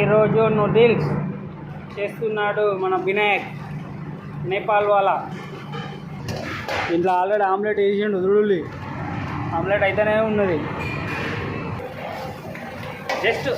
ఈరోజు నూడిల్స్ చేస్తున్నాడు మన వినాయక్, నేపాల్ వాళ్ళ. ఇంట్లో ఆల్రెడీ ఆమ్లెట్ వేసిండు, దుడుల్లి ఆమ్లెట్ అయితేనే ఉన్నది. జస్ట్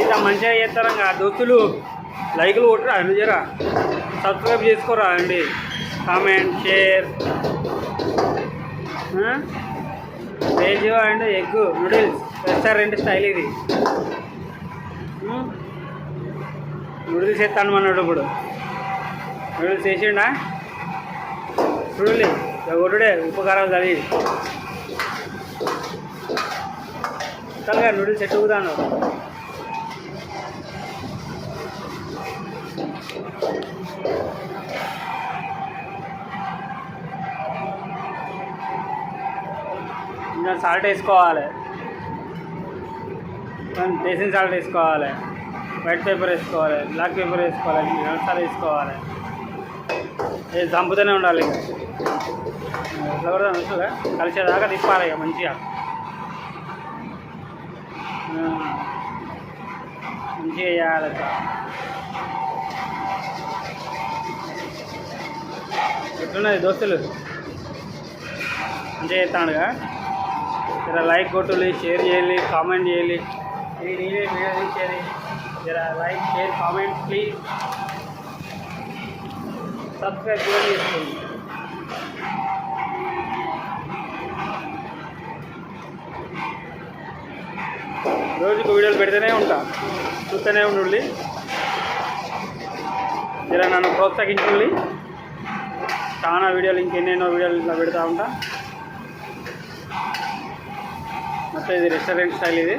ఇంత మంచిగా చేస్తారా దోస్తులు. లైకులు కొట్టరా అండి, జరా సబ్స్క్రైబ్ చేసుకోరా అండి, comment share. Veg and egg noodles restaurant style ఇది. నూడిల్స్ వేస్తాను మన్నాడు ఇప్పుడు. నూడిల్స్ వేసిండా చూడండి, కొట్టుడే ఉపకారాలు చదివి చక్కగా నూడిల్స్ ఎట్టుకుతాను. ఇంకా సాల్ట్ వేసుకోవాలి, బేసిన్ సాల్ట్ వేసుకోవాలి, వైట్ పేపర్ వేసుకోవాలి, బ్లాక్ పేపర్ వేసుకోవాలి, మసాలా వేసుకోవాలి. ఇది చంపుతూనే ఉండాలి. ఇక ఇట్లా కూడా మంచిగా కలిసేదాకా తిప్పాలి ఇక మంచిగా. మంచిగా వేయాలి. ఎట్లున్నది దోస్తులు, మంచిగా చేస్తాడుగా. జర లైక్ కొట్టులి, షేర్ చేయాలి, కామెంట్ చేయాలి. నేనే వీడియో తీసేది. జర like share comment please. Subscribe కూడా చేసుకోండి. రోజుకు వీడియోలు పెడితేనే ఉంటా, చూస్తూనే ఉండి. జర నన్ను ప్రోత్సహించుండి. చాలా వీడియోలు, ఇంకెన్నెన్నో వీడియోలు ఇట్లా పెడతా ఉంటా. మొత్తం ఇది రెస్టారెంట్ స్టైల్ ఇది.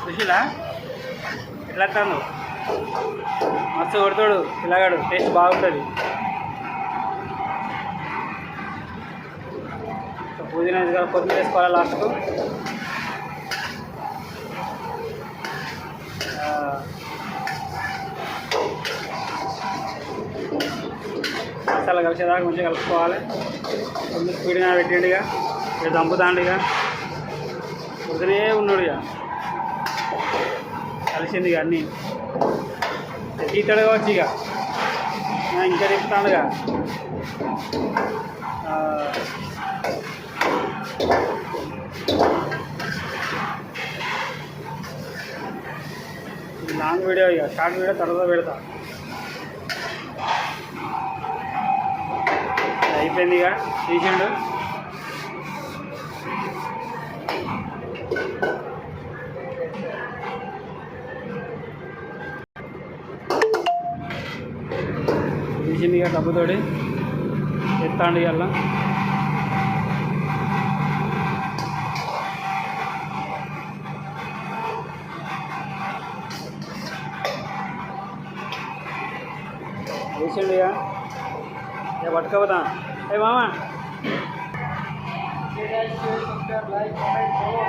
చూసిలా ఎట్లా వస్తాను, మస్తు కొడతాడు పిల్లగాడు. టేస్ట్ బాగుంటుంది. పుదీనా కొత్తిమీర వేసుకోవాలి లాస్ట్కు. మసాలా కలిసేదాకా మంచిగా కలుపుకోవాలి. కొంచెం స్పీడ్గా పెట్టిండిగా, ఇక దంపుతాండిగా, పొద్దునే ఉన్నాడు. ఇక కలిసింది ఇక అన్నీ. తీతాడు కావచ్చు. ఇక ఇంకా తిప్పుతాడుగా. లాంగ్ వీడియో, ఇక షార్ట్ వీడియో తర్వాత పెడతా. అయిపోయింది ఇక, తీసిండు. తీసింది ఇక డబ్బుతోటి ఎత్తాండి. అలా వేసిండు. ఇక పట్టుకోపోతా. ఏ మామా, లైక్ కామెంట్